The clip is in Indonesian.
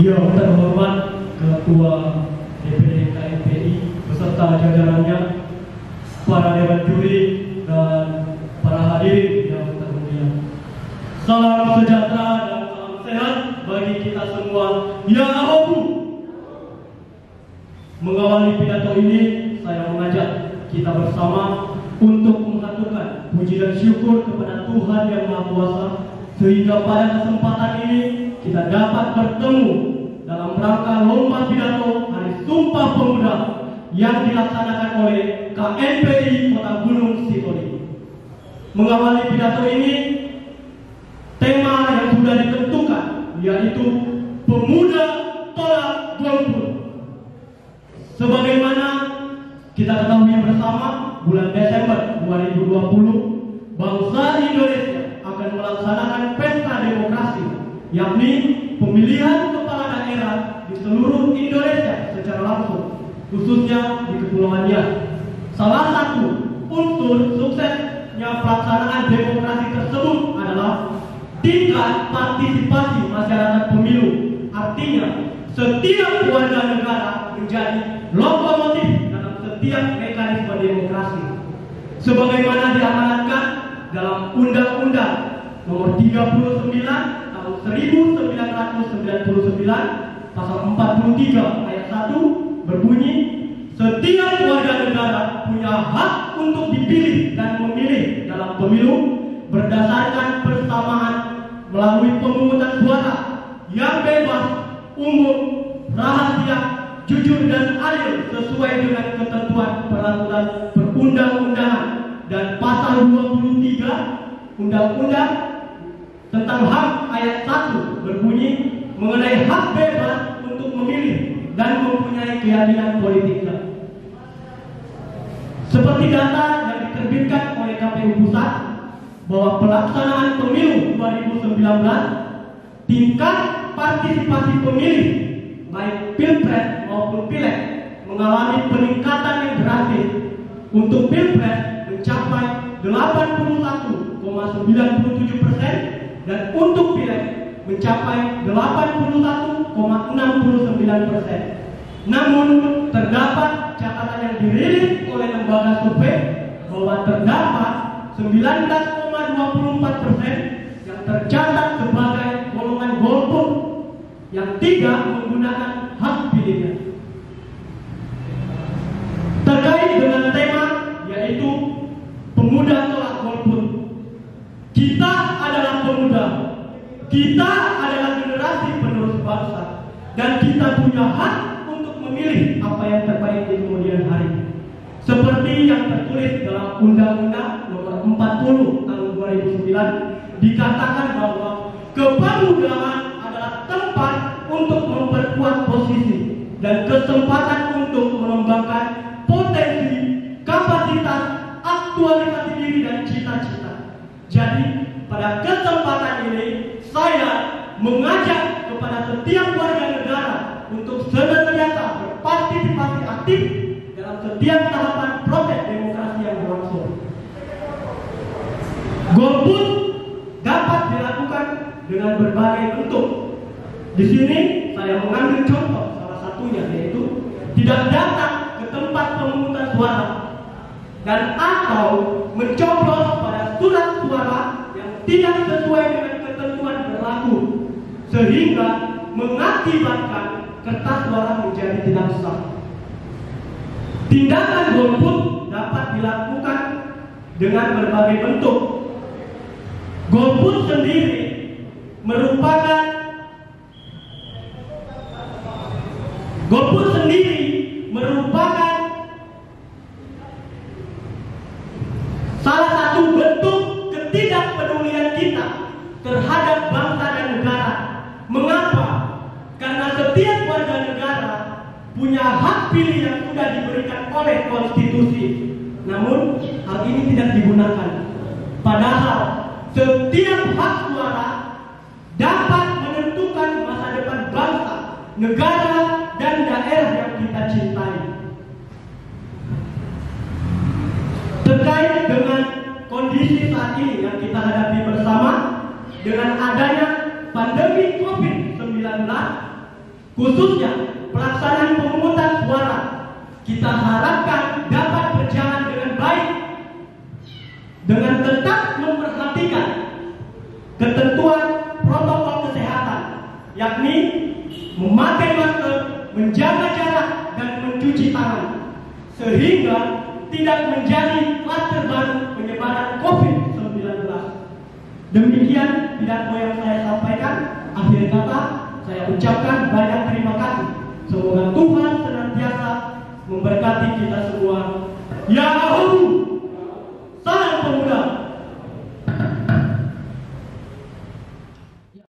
Yang terhormat Ketua DPD KMPI beserta jajarannya, para dewan juri dan para hadirin yang termulia. Salam sejahtera dan salam sehat bagi kita semua. Ya Ahobu. Mengawali pidato ini, saya mengajak kita bersama untuk mengaturkan puji dan syukur kepada Tuhan Yang Maha Kuasa, sehingga pada kesempatan ini kita dapat bertemu dalam rangka lomba pidato Hari Sumpah Pemuda yang dilaksanakan oleh KMPI Kota Gunung Sitoli. Mengawali pidato ini, tema yang sudah ditentukan yaitu Pemuda Tolak Golput. Sebagaimana kita ketahui bersama, bulan Desember 2020 bangsa Indonesia akan melaksanakan pesta demokrasi, yakni pemilihan kepala daerah di seluruh Indonesia secara langsung, khususnya di Kepulauan Riau. Salah satu unsur suksesnya pelaksanaan demokrasi tersebut adalah tingkat partisipasi masyarakat pemilu. Artinya, setiap warga negara menjadi lokomotif dalam setiap mekanisme demokrasi, sebagaimana diamanatkan dalam Undang-Undang Nomor 39 Tahun 1999 Pasal 43 Ayat 1 berbunyi, setiap warga negara punya hak untuk dipilih dan memilih dalam pemilu berdasarkan persamaan melalui pemungutan suara yang bebas, umum, rahasia, jujur dan adil sesuai dengan ketentuan peraturan perundang-undangan dan pasal 23 Undang-Undang tentang hak ayat 1 berbunyi mengenai hak bebas untuk memilih dan mempunyai keyakinan politiknya. Seperti data yang diterbitkan oleh KPU Pusat bahwa pelaksanaan pemilu 2019, tingkat partisipasi pemilih baik Pilpres maupun Pileg mengalami peningkatan yang drastis. Untuk Pilpres mencapai 81,97% dan untuk Pileg mencapai 81,69%. Namun terdapat catatan yang dirilis oleh lembaga survei bahwa terdapat 19,24% yang tercatat sebagai golongan golput yang tidak menggunakan hak pilihnya. Terkait dengan tema yaitu pemuda tolak golput, kita adalah pemuda, kita adalah generasi penerus bangsa, dan kita punya hak untuk memilih apa yang terbaik di kemudian hari. Seperti yang tertulis dalam Undang-Undang Nomor 40 Tahun 2009, dikatakan bahwa kepemudaan adalah tempat untuk memperkuat posisi dan kesempatan untuk mengembangkan potensi, kapasitas, aktualisasi diri dan cita-cita. Jadi pada kesempatan ini saya mengajak kepada setiap warga negara untuk senantiasa berpartisipasi aktif dalam setiap tahapan proses demokrasi yang berlangsung. Golput dapat dilakukan dengan berbagai bentuk. Di sini saya mengambil contoh salah satunya, yaitu tidak datang ke tempat pemungutan suara dan atau mencoblos pada surat suara yang tidak sesuai dengan ketentuan berlaku, sehingga mengakibatkan kertas suara menjadi tidak sah. Tindakan golput dapat dilakukan dengan berbagai bentuk. Golput sendiri merupakan salah satu bentuk ketidakpedulian kita terhadap bangsa dan negara. Mengapa? Karena setiap warga negara punya hak pilih yang sudah diberikan oleh konstitusi. Namun hal ini tidak digunakan. Padahal setiap hak suara dapat menentukan masa depan bangsa, negara, dan daerah yang kita cintai. Terkait dengan kondisi saat ini yang kita hadapi bersama, dengan adanya pandemi COVID-19, khususnya pelaksanaan pemungutan suara, kita harapkan dapat berjalan dengan baik dengan tetap memperhatikan ketentuan protokol kesehatan, yakni memakai masker, menjaga jarak, dan mencuci tangan, sehingga tidak menjadi kluster baru penyebaran COVID-19. Demikian pidato yang saya sampaikan. Akhir kata, saya ucapkan banyak terima kasih. Semoga Tuhan senantiasa memberkati kita semua. Yahoo! Salam pemuda.